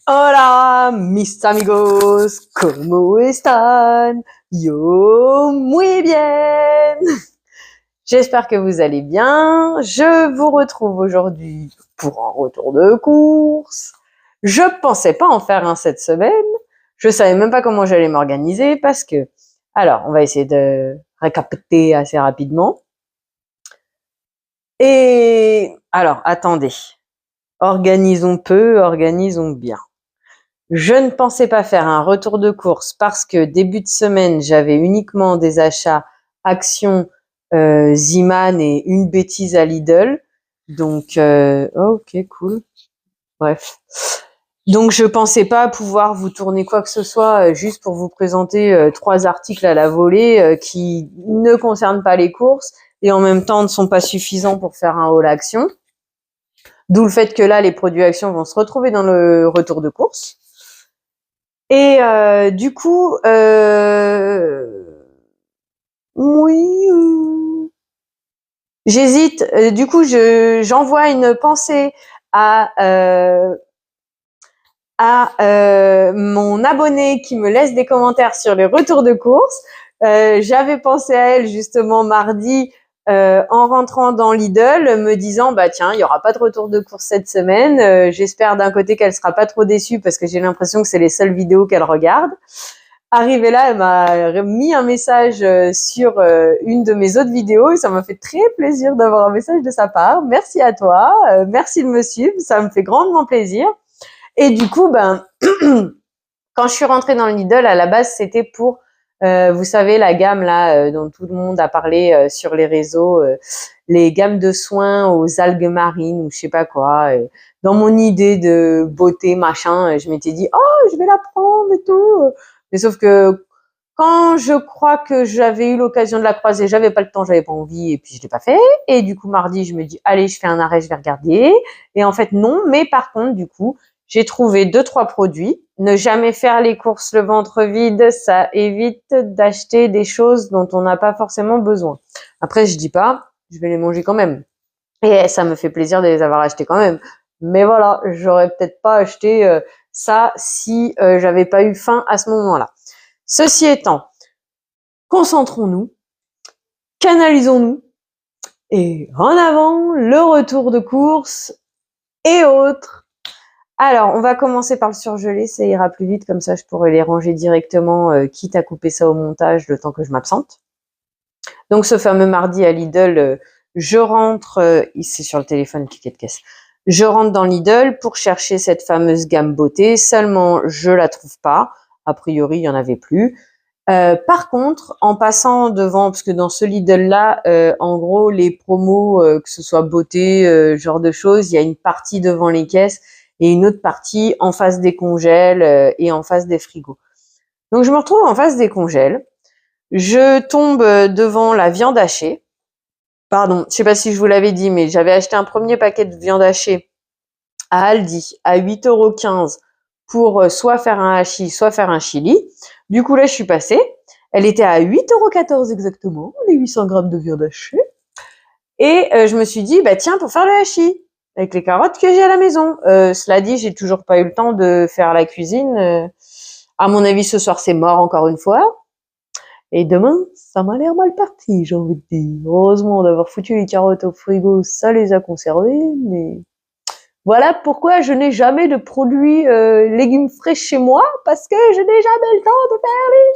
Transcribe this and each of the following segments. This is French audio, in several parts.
Hola, mis amigos, ¿cómo están? Yo, muy bien. J'espère que vous allez bien. Je vous retrouve aujourd'hui pour un retour de course. Je pensais pas en faire un cette semaine. Je savais même pas comment j'allais m'organiser parce que, alors, on va essayer de récapituler assez rapidement. Et, alors, attendez. Organisons peu, organisons bien. Je ne pensais pas faire un retour de course parce que début de semaine, j'avais uniquement des achats Action, Ziman et une bêtise à Lidl. Donc, ok, cool. Bref. Donc, je pensais pas pouvoir vous tourner quoi que ce soit juste pour vous présenter 3 articles à la volée qui ne concernent pas les courses et en même temps ne sont pas suffisants pour faire un haul Action. D'où le fait que là, les produits Action vont se retrouver dans le retour de course. Et du coup, oui, j'hésite. Du coup, j'envoie une pensée à mon abonné qui me laisse des commentaires sur les retours de course. J'avais pensé à elle justement mardi en rentrant dans Lidl, me disant bah tiens, il y aura pas de retour de course cette semaine. J'espère d'un côté qu'elle sera pas trop déçue parce que j'ai l'impression que c'est les seules vidéos qu'elle regarde. Arrivée là, elle m'a mis un message sur une de mes autres vidéos et ça m'a fait très plaisir d'avoir un message de sa part. Merci à toi, merci de me suivre, ça me fait grandement plaisir. Et du coup, ben, quand je suis rentrée dans le Lidl, à la base, c'était pour, vous savez, la gamme là dont tout le monde a parlé sur les réseaux, les gammes de soins aux algues marines ou je sais pas quoi. Dans mon idée de beauté machin, je m'étais dit oh, je vais la prendre et tout. Mais sauf que quand je crois que j'avais eu l'occasion de la croiser, j'avais pas le temps, j'avais pas envie et puis je l'ai pas fait. Et du coup mardi, je me dis allez, je fais un arrêt, je vais regarder. Et en fait non, mais par contre du coup, j'ai trouvé 2-3 produits. Ne jamais faire les courses le ventre vide, ça évite d'acheter des choses dont on n'a pas forcément besoin. Après, je dis pas, je vais les manger quand même. Et ça me fait plaisir de les avoir achetés quand même. Mais voilà, j'aurais peut-être pas acheté ça si j'avais pas eu faim à ce moment-là. Ceci étant, concentrons-nous, canalisons-nous et en avant le retour de course et autres. Alors, on va commencer par le surgelé, ça ira plus vite, comme ça je pourrai les ranger directement, quitte à couper ça au montage le temps que je m'absente. Donc ce fameux mardi à Lidl, je rentre, c'est sur le téléphone, ticket de caisse. Je rentre dans Lidl pour chercher cette fameuse gamme beauté, seulement je la trouve pas. A priori, il y en avait plus. Par contre, en passant devant, parce que dans ce Lidl-là, en gros, les promos, que ce soit beauté, genre de choses, il y a une partie devant les caisses et une autre partie en face des congèles et en face des frigos. Donc je me retrouve en face des congèles. Je tombe devant la viande hachée. Pardon, je sais pas si je vous l'avais dit, mais j'avais acheté un premier paquet de viande hachée à Aldi à 8,15 € pour soit faire un hachis, soit faire un chili. Du coup, là, je suis passée. Elle était à 8,14 € exactement, les 800 grammes de viande hachée. Et je me suis dit, bah tiens, pour faire le hachis, avec les carottes que j'ai à la maison. Cela dit, j'ai toujours pas eu le temps de faire la cuisine. À mon avis, ce soir, c'est mort encore une fois. Et demain, ça m'a l'air mal parti, j'ai envie de dire. Heureusement d'avoir foutu les carottes au frigo, ça les a conservées, mais voilà pourquoi je n'ai jamais de produits légumes frais chez moi, parce que je n'ai jamais le temps de faire les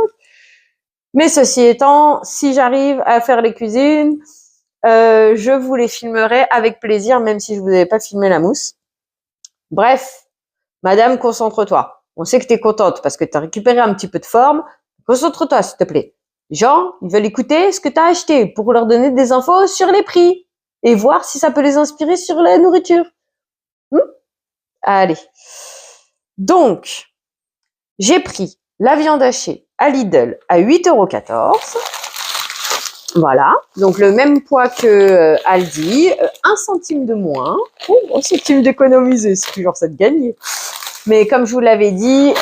choses. Mais ceci étant, si j'arrive à faire les cuisines, je vous les filmerai avec plaisir, même si je vous avais pas filmé la mousse. Bref, madame, concentre-toi. On sait que t'es contente parce que t'as récupéré un petit peu de forme. Concentre-toi, s'il te plaît. Les gens, ils veulent écouter ce que t'as acheté pour leur donner des infos sur les prix et voir si ça peut les inspirer sur la nourriture. Allez. Donc, j'ai pris la viande hachée à Lidl à 8,14 €. Voilà. Donc, le même poids que Aldi. 1 centime de moins. Oh, 1 centime d'économiser. C'est toujours ça de gagner. Mais comme je vous l'avais dit,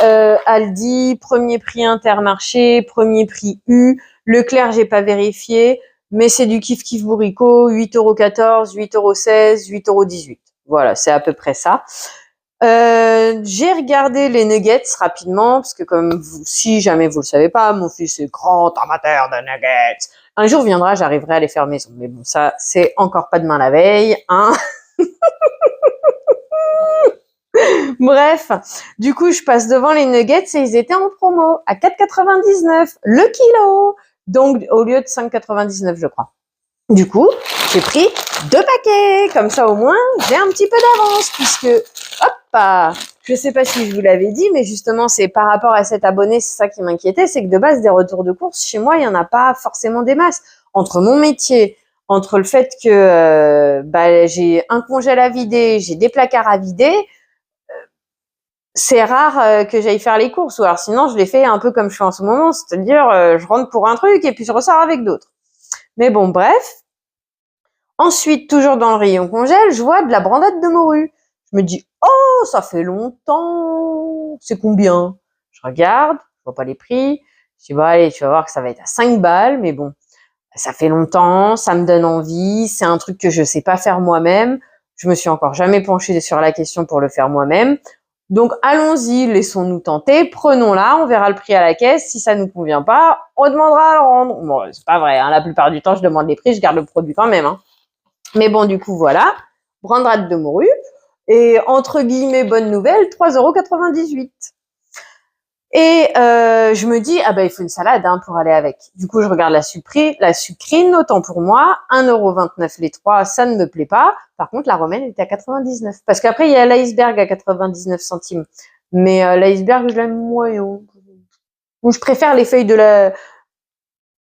Aldi, premier prix Intermarché, premier prix U. Leclerc, j'ai pas vérifié, mais c'est du kiff kiff bourricot, 8,14 €, 8,16 €, 8,18 €. voilà, c'est à peu près ça. J'ai regardé les nuggets rapidement, parce que comme vous, si jamais vous le savez pas, mon fils est grand amateur de nuggets. Un jour viendra, j'arriverai à les faire maison. Mais bon, ça, c'est encore pas demain la veille, hein. Bref, du coup, je passe devant les nuggets et ils étaient en promo à 4,99 le kilo. Donc, au lieu de 5,99, je crois. Du coup, j'ai pris 2 paquets. Comme ça, au moins, j'ai un petit peu d'avance puisque, hop, je sais pas si je vous l'avais dit, mais justement, c'est par rapport à cet abonné, c'est ça qui m'inquiétait, c'est que de base, des retours de course, chez moi, il y en a pas forcément des masses. Entre mon métier, entre le fait que j'ai un congèle à vider, j'ai des placards à vider, c'est rare que j'aille faire les courses. Ou alors sinon, je les fais un peu comme je fais en ce moment, c'est-à-dire je rentre pour un truc et puis je ressors avec d'autres. Mais bon, bref. Ensuite, toujours dans le rayon congèle, je vois de la brandade de morue. Je me dis, oh, ça fait longtemps. C'est combien? Je regarde, je vois pas les prix. Je dis, bon, allez, tu vas voir que ça va être à 5 balles, mais bon, ça fait longtemps, ça me donne envie, c'est un truc que je sais pas faire moi-même. Je me suis encore jamais penchée sur la question pour le faire moi-même. Donc, allons-y, laissons-nous tenter, prenons-la, on verra le prix à la caisse. Si ça nous convient pas, on demandera à le rendre. Bon, c'est pas vrai, hein, la plupart du temps, je demande les prix, je garde le produit quand même, hein. Mais bon, du coup, voilà. Brandade de morue. Et entre guillemets, bonne nouvelle, 3,98 €. Et je me dis, ah ben, il faut une salade hein, pour aller avec. Du coup, je regarde la sucrine, autant pour moi, 1,29 € les 3, ça ne me plaît pas. Par contre, la romaine était à 99. Parce qu'après, il y a l'iceberg à 99 centimes. Mais l'iceberg, je l'aime moyen. Ou je préfère les feuilles de la...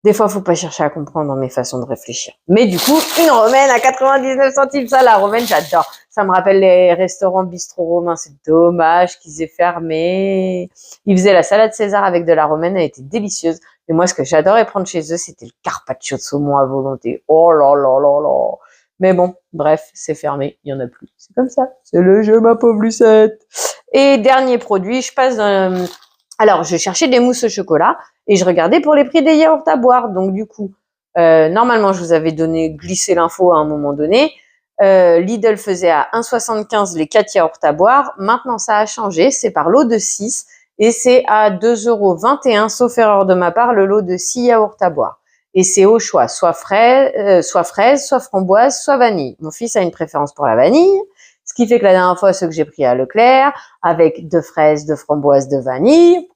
Des fois, faut pas chercher à comprendre dans mes façons de réfléchir. Mais du coup, une romaine à 99 centimes, ça, la romaine, j'adore. Ça me rappelle les restaurants bistrot romains. C'est dommage qu'ils aient fermé. Ils faisaient la salade César avec de la romaine, elle était délicieuse. Mais moi, ce que j'adorais prendre chez eux, c'était le carpaccio de saumon à volonté. Oh là là là là. Mais bon, bref, c'est fermé, il y en a plus. C'est comme ça. C'est le jeu, ma pauvre Lucette. Et dernier produit, je passe alors, je cherchais des mousses au chocolat et je regardais pour les prix des yaourts à boire. Donc, du coup, normalement, je vous avais glissé l'info à un moment donné. Lidl faisait à 1,75 les 4 yaourts à boire. Maintenant, ça a changé. C'est par lot de 6 et c'est à 2,21 €, sauf erreur de ma part, le lot de 6 yaourts à boire. Et c'est au choix, soit fraise, soit framboise, soit vanille. Mon fils a une préférence pour la vanille. Ce qui fait que la dernière fois, ceux que j'ai pris à Leclerc, avec 2 fraises, 2 framboises, 2 vanilles,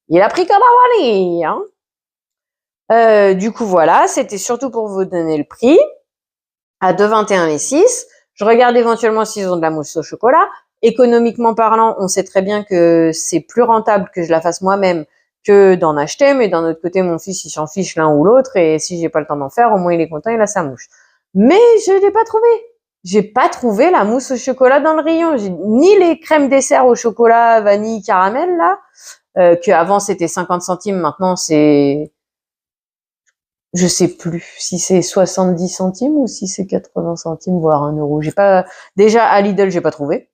il a pris comme un vanille. Hein. Du coup, voilà, c'était surtout pour vous donner le prix. À 2,21 € les 6. Je regarde éventuellement s'ils ont de la mousse au chocolat. Économiquement parlant, on sait très bien que c'est plus rentable que je la fasse moi-même que d'en acheter. Mais d'un autre côté, mon fils, il s'en fiche l'un ou l'autre. Et si j'ai pas le temps d'en faire, au moins il est content, il a sa mouche. Mais je l'ai pas trouvé. J'ai pas trouvé la mousse au chocolat dans le rayon. Ni les crèmes dessert au chocolat, vanille, caramel, là. Que avant c'était 50 centimes, maintenant c'est, je sais plus si c'est 70 centimes ou si c'est 80 centimes, voire 1 €. J'ai pas, déjà à Lidl, j'ai pas trouvé.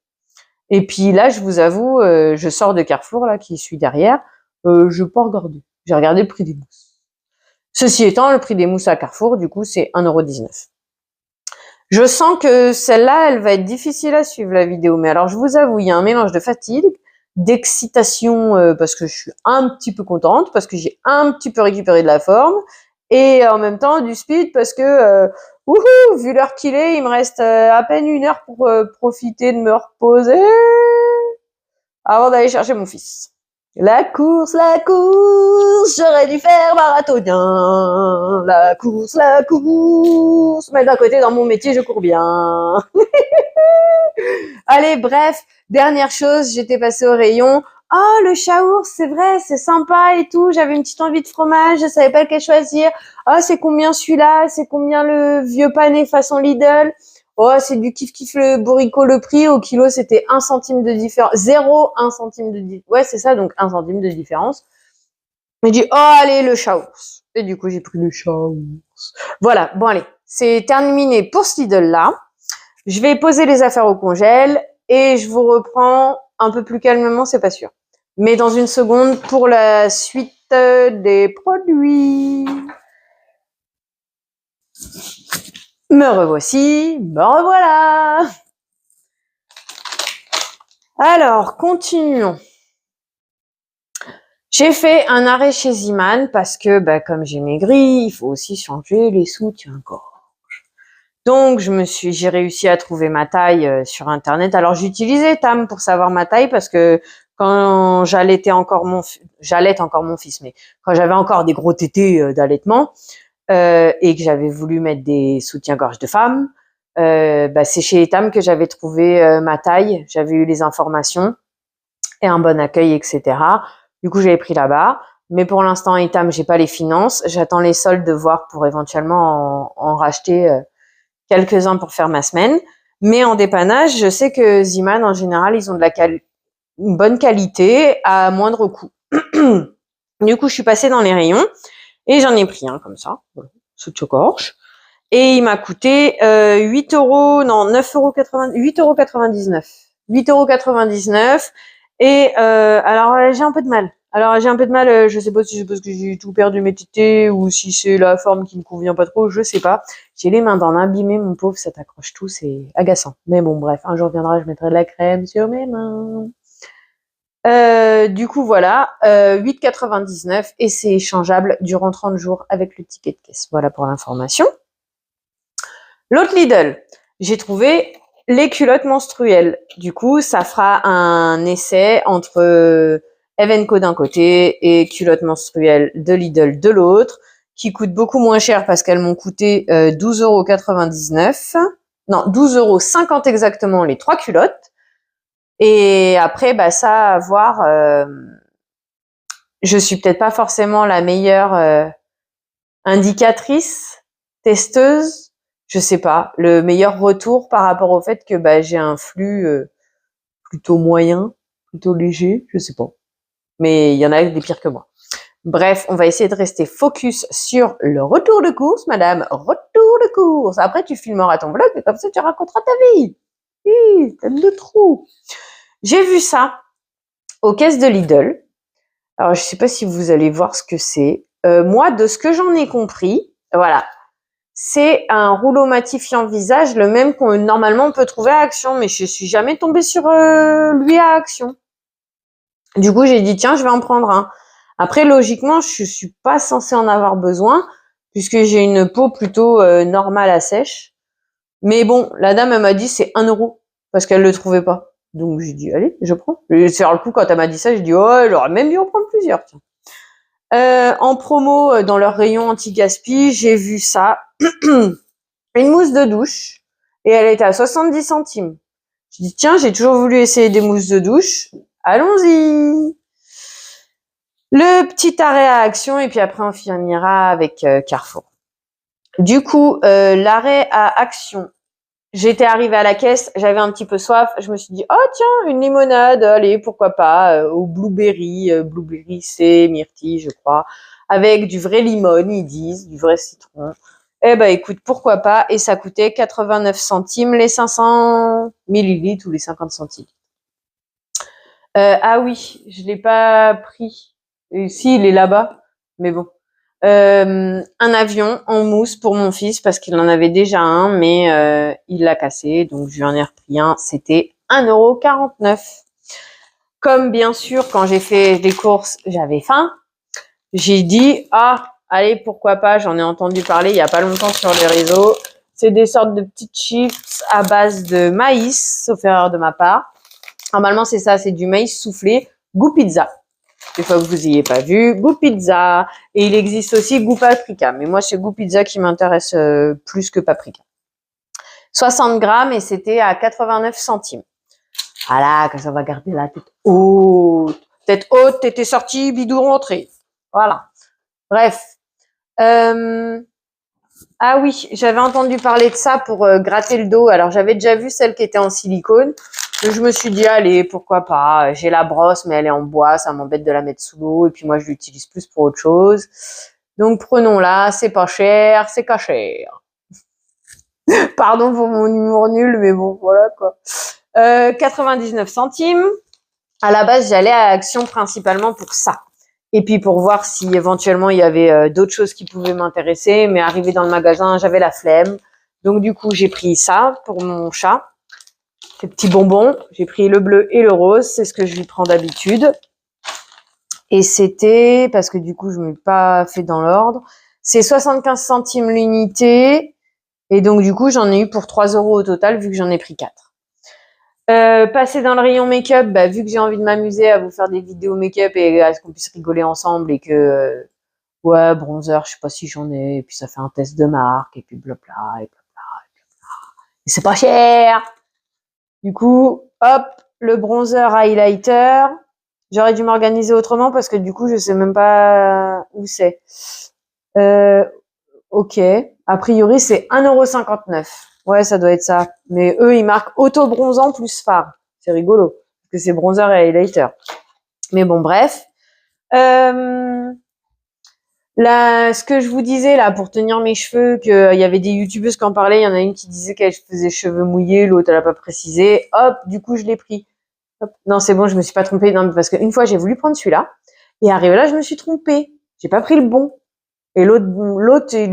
Et puis là, je vous avoue, je sors de Carrefour, là, qui suis derrière, je peux pas regarder. J'ai regardé le prix des mousses. Ceci étant, le prix des mousses à Carrefour, du coup, c'est 1,19 €. Je sens que celle-là, elle va être difficile à suivre, la vidéo. Mais alors, je vous avoue, il y a un mélange de fatigue, d'excitation, parce que je suis un petit peu contente, parce que j'ai un petit peu récupéré de la forme, et en même temps, du speed, parce que, wouhou, vu l'heure qu'il est, il me reste à peine 1 heure pour profiter de me reposer avant d'aller chercher mon fils. La course, j'aurais dû faire marathonien. La course. Mais d'un côté, dans mon métier, je cours bien. Allez, bref, dernière chose, j'étais passée au rayon. Oh, le chaours, c'est vrai, c'est sympa et tout. J'avais une petite envie de fromage, je savais pas lequel choisir. Oh, c'est combien celui-là? C'est combien le vieux pané façon Lidl? Oh, c'est du kiff le bourricot, le prix. Au kilo, c'était 1 centime de différence. 0,1 centime de différence. Ouais, c'est ça, donc 1 centime de différence. J'ai dit, oh, allez, le chaours. Et du coup, j'ai pris le chaours. Voilà, bon, allez. C'est terminé pour ce Lidl-là. Je vais poser les affaires au congèle et je vous reprends un peu plus calmement, c'est pas sûr. Mais dans une seconde pour la suite des produits. Me revoici, me revoilà. Alors, continuons. J'ai fait un arrêt chez Ziman parce que, comme j'ai maigri, il faut aussi changer les soutiens-gorge. Donc, j'ai réussi à trouver ma taille sur Internet. Alors, j'utilisais Tam pour savoir ma taille parce que quand j'allaitais encore mon fils, mais quand j'avais encore des gros tétés d'allaitement et que j'avais voulu mettre des soutiens-gorge de femme, c'est chez Tam que j'avais trouvé ma taille. J'avais eu les informations et un bon accueil, etc. Du coup, j'avais pris là-bas. Mais pour l'instant, Etam, j'ai pas les finances. J'attends les soldes de voir pour éventuellement en racheter quelques-uns pour faire ma semaine. Mais en dépannage, je sais que Ziman, en général, ils ont une bonne qualité à moindre coût. Du coup, je suis passée dans les rayons et j'en ai pris un comme ça, soutien-gorge. Et il m'a coûté 8 euros, non, 9,80 8,99 €. 8,99 €. Et alors, j'ai un peu de mal. Je sais pas si c'est parce que j'ai tout perdu mes tétés ou si c'est la forme qui me convient pas trop, je sais pas. J'ai les mains d'un abîmé, mon pauvre, ça t'accroche tout, c'est agaçant. Mais bon, bref, un jour viendra, je mettrai de la crème sur mes mains. Du coup, voilà, 8,99 € et c'est échangeable durant 30 jours avec le ticket de caisse. Voilà pour l'information. L'autre Lidl, j'ai trouvé les culottes menstruelles. Du coup, ça fera un essai entre Evenco d'un côté et culottes menstruelles de Lidl de l'autre, qui coûtent beaucoup moins cher parce qu'elles m'ont coûté 12,99 €. Non, 12,50 € exactement les 3 culottes. Et après, ça à voir. Je suis peut-être pas forcément la meilleure indicatrice, testeuse. Je sais pas, le meilleur retour par rapport au fait que j'ai un flux plutôt moyen, plutôt léger, je sais pas. Mais il y en a des pires que moi. Bref, on va essayer de rester focus sur le retour de course, madame. Retour de course. Après, tu filmeras ton vlog et comme ça, tu raconteras ta vie. Hi, tête de trou. J'ai vu ça aux caisses de Lidl. Alors, je sais pas si vous allez voir ce que c'est. Moi, de ce que j'en ai compris, voilà, c'est un rouleau matifiant visage, le même qu'on normalement on peut trouver à Action, mais je suis jamais tombée sur lui à Action. Du coup, j'ai dit tiens, je vais en prendre un. Après, logiquement, je suis pas censée en avoir besoin puisque j'ai une peau plutôt normale à sèche. Mais bon, la dame elle m'a dit c'est 1 € parce qu'elle le trouvait pas. Donc j'ai dit allez, je prends. Et sur le coup, quand elle m'a dit ça, j'ai dit oh, elle aurait même dû en prendre plusieurs. Tiens. En promo dans leur rayon anti-gaspi, j'ai vu ça. Une mousse de douche et elle était à 70 centimes. Je dis tiens, j'ai toujours voulu essayer des mousses de douche. Allons-y. Le petit arrêt à Action et puis après on finira avec Carrefour. Du coup, l'arrêt à Action, j'étais arrivée à la caisse, j'avais un petit peu soif, je me suis dit oh tiens, une limonade, allez, pourquoi pas, au blueberry, c'est myrtille, je crois, avec du vrai limon, ils disent, du vrai citron. Eh ben écoute, pourquoi pas, et ça coûtait 89 centimes les 500 millilitres ou les 50 centilitres. Ah oui, je l'ai pas pris. Si, il est là-bas, mais bon. Un avion en mousse pour mon fils parce qu'il en avait déjà un, mais il l'a cassé, donc je lui en ai repris un. C'était 1,49 €. Comme bien sûr, quand j'ai fait des courses, j'avais faim. J'ai dit ah, allez, pourquoi pas. J'en ai entendu parler il y a pas longtemps sur les réseaux. C'est des sortes de petites chips à base de maïs, sauf erreur de ma part. Normalement, c'est ça, c'est du maïs soufflé, goût pizza. Des fois que vous ayez pas vu, goût pizza. Et il existe aussi goût paprika. Mais moi, c'est goût pizza qui m'intéresse plus que paprika. 60 grammes et c'était à 89 centimes. Voilà, que ça va garder la tête haute. Tête haute, t'étais sortie, bidou rentré. Voilà. Bref. Ah oui, j'avais entendu parler de ça pour gratter le dos. Alors, j'avais déjà vu celle qui était en silicone. Je me suis dit, allez, pourquoi pas. J'ai la brosse, mais elle est en bois. Ça m'embête de la mettre sous l'eau. Et puis moi, je l'utilise plus pour autre chose. Donc, prenons-la. C'est pas cher, c'est pas cher. Pardon pour mon humour nul, mais bon, voilà quoi. 99 centimes. À la base, j'allais à Action principalement pour ça. Et puis pour voir si éventuellement il y avait d'autres choses qui pouvaient m'intéresser. Mais arrivé dans le magasin, j'avais la flemme. Donc du coup, j'ai pris ça pour mon chat. Ces petits bonbons. J'ai pris le bleu et le rose. C'est ce que je lui prends d'habitude. Et c'était, parce que du coup, je ne m'ai pas fait dans l'ordre, c'est 75 centimes l'unité. Et donc, du coup, j'en ai eu pour 3 € au total, vu que j'en ai pris 4. Passer dans le rayon make-up, bah, vu que j'ai envie de m'amuser à vous faire des vidéos make-up et à ce qu'on puisse rigoler ensemble et que, ouais, bronzer, je sais pas si j'en ai, et puis ça fait un test de marque, et puis blabla, et blabla, et blabla. Et c'est pas cher! Du coup, hop, le bronzer highlighter. J'aurais dû m'organiser autrement parce que du coup, je sais même pas où c'est. Ok. A priori, c'est 1,59 €. Ouais, ça doit être ça. Mais eux, ils marquent auto-bronzant plus fard. C'est rigolo. Parce que c'est bronzer et highlighter. Mais bon, bref. Là, ce que je vous disais, là, pour tenir mes cheveux, qu'il y avait des youtubeuses qui en parlaient. Il y en a une qui disait qu'elle faisait cheveux mouillés. L'autre, elle a pas précisé. Hop, du coup, je l'ai pris. Hop. Non, c'est bon, je me suis pas trompée. Non, parce qu'une fois, j'ai voulu prendre celui-là. Et arrivé là, je me suis trompée. J'ai pas pris le bon. Et l'autre, il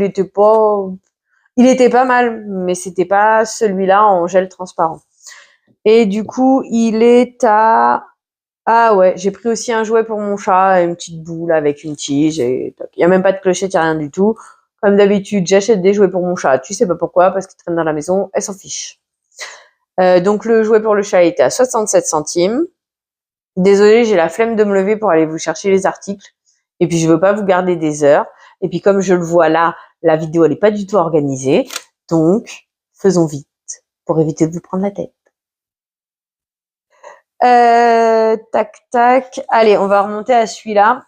était pas mal, mais c'était pas celui-là en gel transparent. Et du coup, il est à, ah ouais, j'ai pris aussi un jouet pour mon chat, une petite boule avec une tige et il y a même pas de clochette, il y a rien du tout. Comme d'habitude, j'achète des jouets pour mon chat. Tu sais pas pourquoi, parce qu'il traîne dans la maison, elle s'en fiche. Donc le jouet pour le chat était à 67 centimes. Désolée, j'ai la flemme de me lever pour aller vous chercher les articles. Et puis, je veux pas vous garder des heures. Et puis, comme je le vois là, la vidéo, elle est pas du tout organisée. Donc, faisons vite pour éviter de vous prendre la tête. Tac, tac. Allez, on va remonter à celui-là.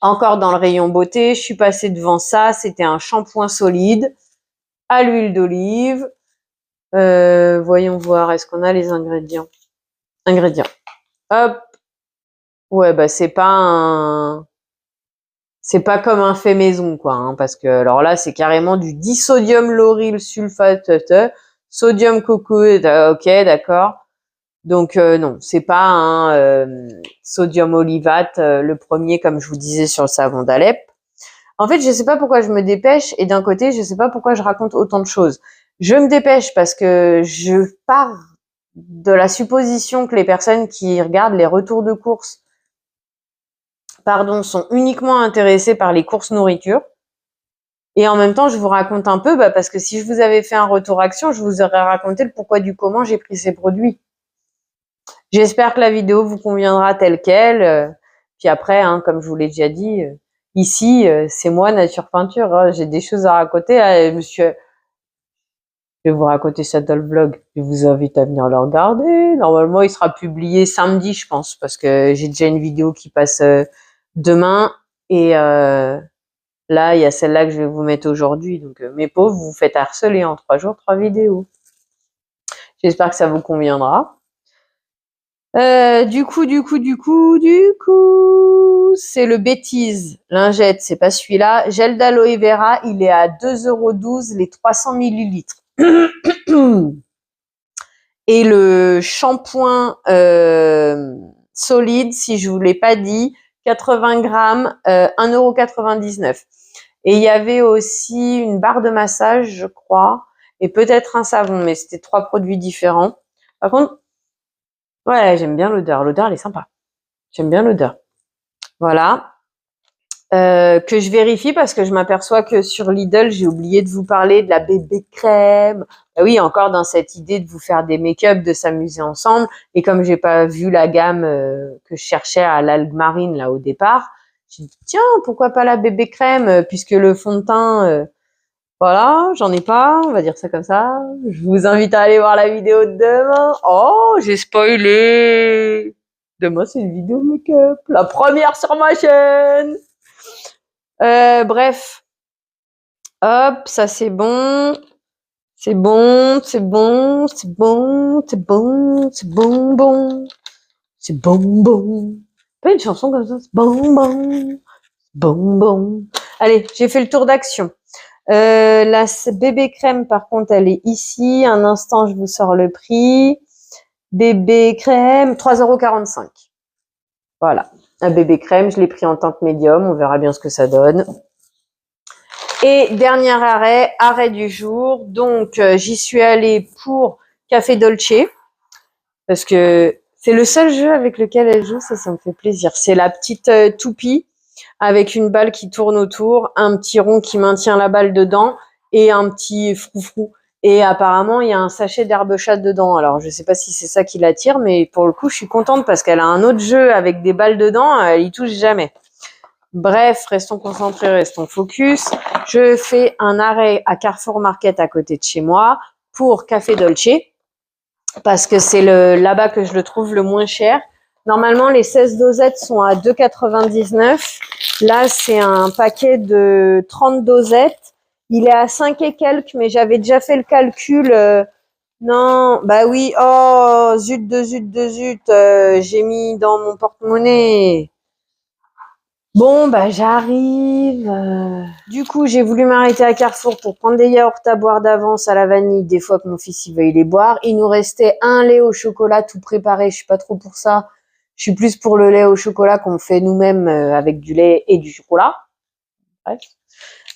Encore dans le rayon beauté. Je suis passée devant ça. C'était un shampoing solide à l'huile d'olive. Voyons voir. Est-ce qu'on a les ingrédients? Hop. Ouais, bah, c'est pas comme un fait maison, quoi, hein, parce que, alors là, c'est carrément du disodium lauryl sulfate, sodium coco, ok, d'accord. Donc, non, c'est pas un sodium olivate, le premier, comme je vous disais sur le savon d'Alep. En fait, je sais pas pourquoi je me dépêche, et d'un côté, je sais pas pourquoi je raconte autant de choses. Je me dépêche parce que je pars de la supposition que les personnes qui regardent les retours de courses sont uniquement intéressés par les courses nourriture. Et en même temps, je vous raconte un peu, parce que si je vous avais fait un retour action, je vous aurais raconté le pourquoi du comment j'ai pris ces produits. J'espère que la vidéo vous conviendra telle quelle. Puis après, hein, comme je vous l'ai déjà dit, ici, c'est moi, Nature Peinture. Hein, j'ai des choses à raconter. Monsieur, je vais vous raconter ça dans le vlog. Je vous invite à venir le regarder. Normalement, il sera publié samedi, je pense, parce que j'ai déjà une vidéo qui passe demain. Et là, il y a celle-là que je vais vous mettre aujourd'hui. Donc, mes pauvres, vous vous faites harceler en 3 jours, 3 vidéos. J'espère que ça vous conviendra. Du coup, c'est le bêtise. Lingette, c'est pas celui-là. Gel d'aloe vera, il est à 2,12 € les 300 millilitres. Et le shampoing solide, si je vous l'ai pas dit, 80 grammes, 1,99 €. Et il y avait aussi une barre de massage, je crois, et peut-être un savon, mais c'était 3 produits différents. Par contre, ouais, j'aime bien l'odeur. L'odeur, elle est sympa. J'aime bien l'odeur. Voilà. Que je vérifie parce que je m'aperçois que sur Lidl, j'ai oublié de vous parler de la bébé crème. Oui, encore dans cette idée de vous faire des make-up, de s'amuser ensemble. Et comme j'ai pas vu la gamme que je cherchais à l'algue marine là au départ, j'ai dit tiens, pourquoi pas la bébé crème puisque le fond de teint, voilà, j'en ai pas, on va dire ça comme ça. Je vous invite à aller voir la vidéo de demain. Oh, j'ai spoilé. Demain, c'est une vidéo make-up, la première sur ma chaîne. Bref, hop, ça c'est bon, c'est bon, c'est bon, c'est bon, c'est bon, c'est bon, bon, c'est bon, bon. Pas une chanson comme ça, c'est bon, bon, bon, bon. Allez, j'ai fait le tour d'action. La bébé crème, par contre, elle est ici. Un instant, je vous sors le prix. Bébé crème, 3,45 €. Voilà. Un bébé crème, je l'ai pris en teinte médium. On verra bien ce que ça donne. Et dernier arrêt du jour. Donc, j'y suis allée pour Café Dolce. parce que c'est le seul jeu avec lequel elle joue, ça me fait plaisir. C'est la petite toupie avec une balle qui tourne autour, un petit rond qui maintient la balle dedans et un petit froufrou. Et apparemment, il y a un sachet d'herbe chatte dedans. Alors, je sais pas si c'est ça qui l'attire, mais pour le coup, je suis contente parce qu'elle a un autre jeu avec des balles dedans, elle y touche jamais. Bref, restons concentrés, restons focus. Je fais un arrêt à Carrefour Market à côté de chez moi pour Café Dolce parce que c'est là-bas que je le trouve le moins cher. Normalement, les 16 dosettes sont à 2,99. Là, c'est un paquet de 30 dosettes. Il est à 5 et quelques, mais j'avais déjà fait le calcul. Non, bah oui. Oh, zut, j'ai mis dans mon porte-monnaie. Bon, bah j'arrive. Du coup, j'ai voulu m'arrêter à Carrefour pour prendre des yaourts à boire d'avance à la vanille, des fois que mon fils il veuille les boire. Il nous restait un lait au chocolat tout préparé. Je suis pas trop pour ça. Je suis plus pour le lait au chocolat qu'on fait nous-mêmes avec du lait et du chocolat. Bref.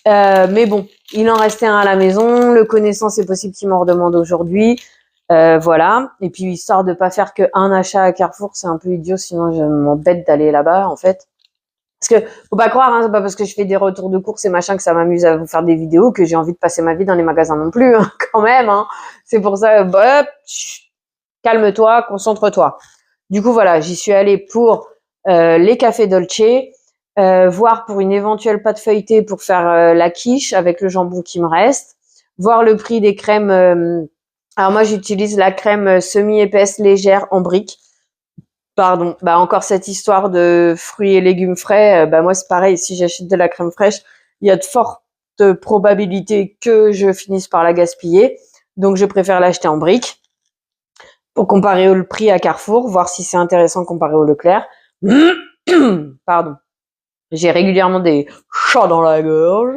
Mais bon, il en restait un à la maison. Le connaissant, c'est possible qu'il m'en redemande aujourd'hui. Voilà. Et puis, histoire de pas faire qu'un achat à Carrefour, c'est un peu idiot. Sinon, je m'embête d'aller là-bas, en fait. Parce que faut pas croire, hein, c'est pas parce que je fais des retours de courses et machin que ça m'amuse à vous faire des vidéos que j'ai envie de passer ma vie dans les magasins non plus, hein, quand même. Hein. C'est pour ça, calme-toi, concentre-toi. Du coup, voilà, j'y suis allée pour les cafés Dolce, voir pour une éventuelle pâte feuilletée pour faire la quiche avec le jambon qui me reste, voir le prix des crèmes. Alors moi, j'utilise la crème semi-épaisse légère en brique. Pardon, bah encore cette histoire de fruits et légumes frais, bah moi c'est pareil, si j'achète de la crème fraîche, il y a de fortes probabilités que je finisse par la gaspiller, donc je préfère l'acheter en briques pour comparer le prix à Carrefour, voir si c'est intéressant comparé au Leclerc. Pardon, j'ai régulièrement des chats dans la gorge,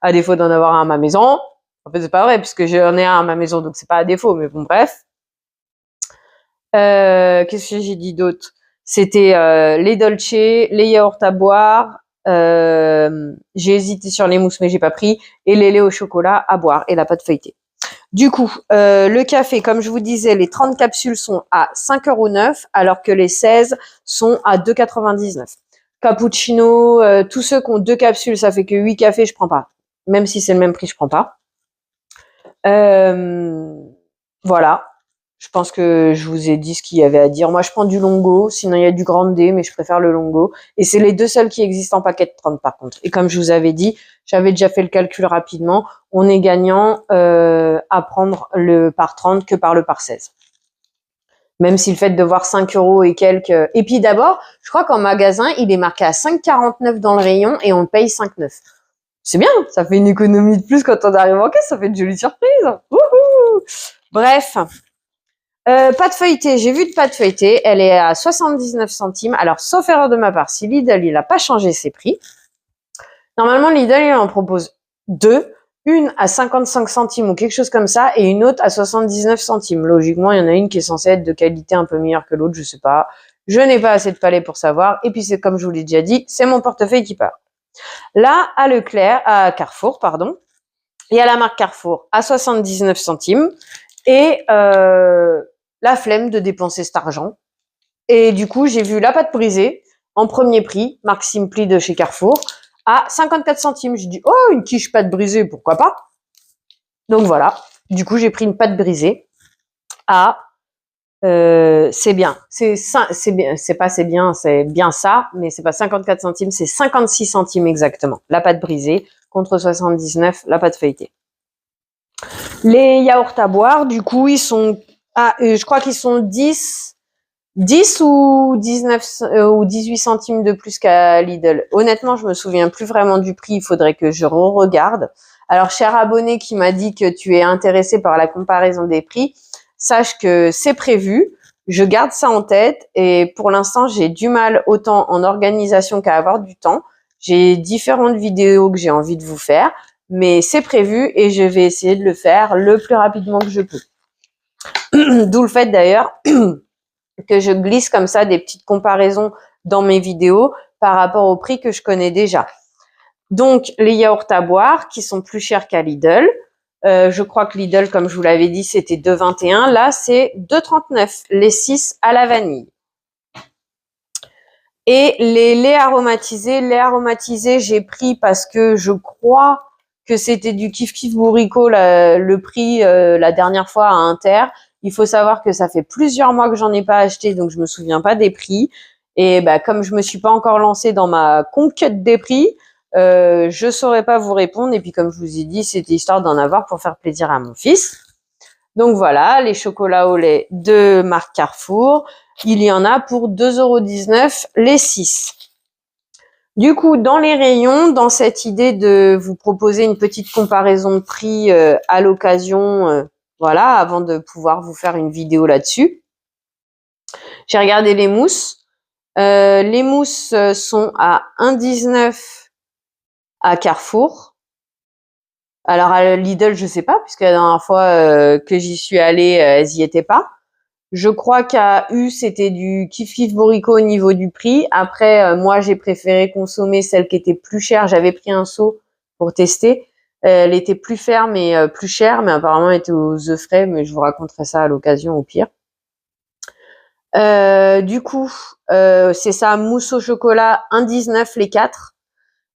à défaut d'en avoir un à ma maison. En fait c'est pas vrai puisque j'en ai un à ma maison, donc c'est pas à défaut, mais bon bref. Qu'est-ce que j'ai dit d'autre? C'était les Dolce, les yaourts à boire. J'ai hésité sur les mousses, mais j'ai pas pris. Et les laits au chocolat à boire et la pâte feuilletée. Du coup, le café, comme je vous disais, les 30 capsules sont à 5,09 € alors que les 16 sont à 2,99 €. Cappuccino, tous ceux qui ont 2 capsules, ça fait que 8 cafés, je prends pas. Même si c'est le même prix, je prends pas. Voilà. Je pense que je vous ai dit ce qu'il y avait à dire. Moi, je prends du Longo. Sinon, il y a du Grande, mais je préfère le Longo. Et c'est les deux seuls qui existent en paquet de 30, par contre. Et comme je vous avais dit, j'avais déjà fait le calcul rapidement. On est gagnant à prendre le par 30 que par le par 16. Même si le fait de voir 5 € et quelques... Et puis d'abord, je crois qu'en magasin, il est marqué à 5,49 dans le rayon et on le paye 5,9. C'est bien, ça fait une économie de plus quand on arrive en caisse. Ça fait une jolie surprise. Wouhou. Bref... pâte feuilletée, j'ai vu de pâte feuilletée, elle est à 79 centimes. Alors, sauf erreur de ma part, si Lidl, il a pas changé ses prix. Normalement, Lidl, il en propose deux. Une à 55 centimes ou quelque chose comme ça, et une autre à 79 centimes. Logiquement, il y en a une qui est censée être de qualité un peu meilleure que l'autre, je sais pas. Je n'ai pas assez de palais pour savoir. Et puis, c'est comme je vous l'ai déjà dit, c'est mon portefeuille qui part. Là, à Leclerc, à Carrefour, pardon, il y a la marque Carrefour à 79 centimes. Et la flemme de dépenser cet argent. Et du coup, j'ai vu la pâte brisée en premier prix, marque Simply de chez Carrefour, à 54 centimes. J'ai dit, oh, une quiche pâte brisée, pourquoi pas? Donc voilà. Du coup, j'ai pris une pâte brisée à, c'est bien. C'est bien. C'est pas c'est bien ça, mais c'est pas 54 centimes, c'est 56 centimes exactement. La pâte brisée contre 79, la pâte feuilletée. Les yaourts à boire, du coup, ils sont je crois qu'ils sont 10 ou 19 ou 18 centimes de plus qu'à Lidl. Honnêtement, je me souviens plus vraiment du prix. Il faudrait que je regarde. Alors, cher abonné qui m'a dit que tu es intéressé par la comparaison des prix, sache que c'est prévu. Je garde ça en tête et pour l'instant, j'ai du mal autant en organisation qu'à avoir du temps. J'ai différentes vidéos que j'ai envie de vous faire, mais c'est prévu et je vais essayer de le faire le plus rapidement que je peux. D'où le fait d'ailleurs que je glisse comme ça des petites comparaisons dans mes vidéos par rapport au prix que je connais déjà. Donc, les yaourts à boire qui sont plus chers qu'à Lidl. Je crois que Lidl, comme je vous l'avais dit, c'était 2,21. Là, c'est 2,39, les 6 à la vanille. Et les laits aromatisés, j'ai pris parce que je crois que c'était du Kif Kif Bourrico, le prix la dernière fois à Inter. Il faut savoir que ça fait plusieurs mois que j'en ai pas acheté, donc je me souviens pas des prix. Et bah, comme je me suis pas encore lancée dans ma conquête des prix, je saurais pas vous répondre. Et puis comme je vous ai dit, c'était histoire d'en avoir pour faire plaisir à mon fils. Donc voilà, les chocolats au lait de marque Carrefour. Il y en a pour 2,19 € les 6. Du coup, dans les rayons, dans cette idée de vous proposer une petite comparaison de prix à l'occasion, voilà, avant de pouvoir vous faire une vidéo là-dessus. J'ai regardé les mousses. Les mousses sont à 1,19 à Carrefour. Alors à Lidl, je sais pas, puisque la dernière fois que j'y suis allée, elles y étaient pas. Je crois qu'à U, c'était du Kif Kif Bourrico au niveau du prix. Après, moi, j'ai préféré consommer celle qui était plus chère. J'avais pris un seau pour tester. Elle était plus ferme et plus chère, mais apparemment, elle était aux œufs frais. Mais je vous raconterai ça à l'occasion, au pire. Du coup, c'est ça, mousse au chocolat, 1,19 les 4.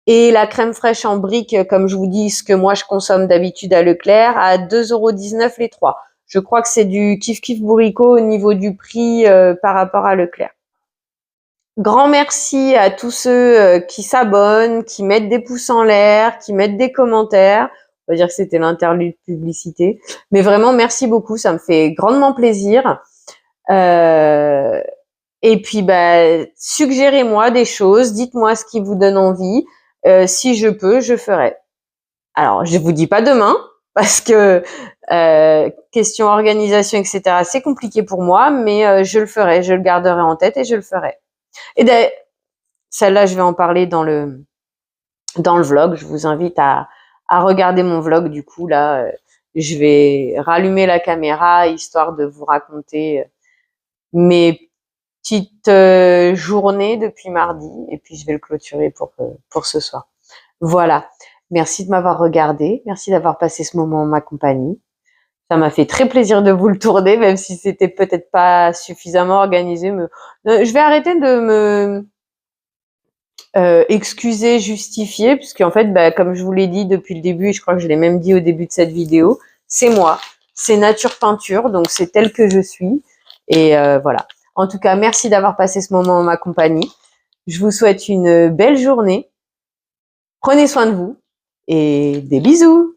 Et la crème fraîche en brique, comme je vous dis, ce que moi je consomme d'habitude à Leclerc, à 2,19 € les 3. Je crois que c'est du Kif Kif Bourrico au niveau du prix par rapport à Leclerc. Grand merci à tous ceux qui s'abonnent, qui mettent des pouces en l'air, qui mettent des commentaires. On va dire que c'était l'interlude publicité. Mais vraiment, merci beaucoup, ça me fait grandement plaisir. Et puis, bah, suggérez-moi des choses, dites-moi ce qui vous donne envie. Si je peux, je ferai. Alors, je vous dis pas demain, parce que question organisation, etc., c'est compliqué pour moi, mais je le ferai, je le garderai en tête et je le ferai. Et d'ailleurs, celle-là, je vais en parler dans le vlog. Je vous invite à regarder mon vlog. Du coup, là, je vais rallumer la caméra, histoire de vous raconter mes petites journées depuis mardi, et puis je vais le clôturer pour ce soir. Voilà. Merci de m'avoir regardé. Merci d'avoir passé ce moment en ma compagnie. Ça m'a fait très plaisir de vous le tourner, même si c'était peut-être pas suffisamment organisé. Mais je vais arrêter de me excuser, justifier, puisqu'en fait, bah, comme je vous l'ai dit depuis le début, et je crois que je l'ai même dit au début de cette vidéo, c'est moi, c'est nature peinture, donc c'est tel que je suis. Et voilà. En tout cas, merci d'avoir passé ce moment en ma compagnie. Je vous souhaite une belle journée. Prenez soin de vous et des bisous.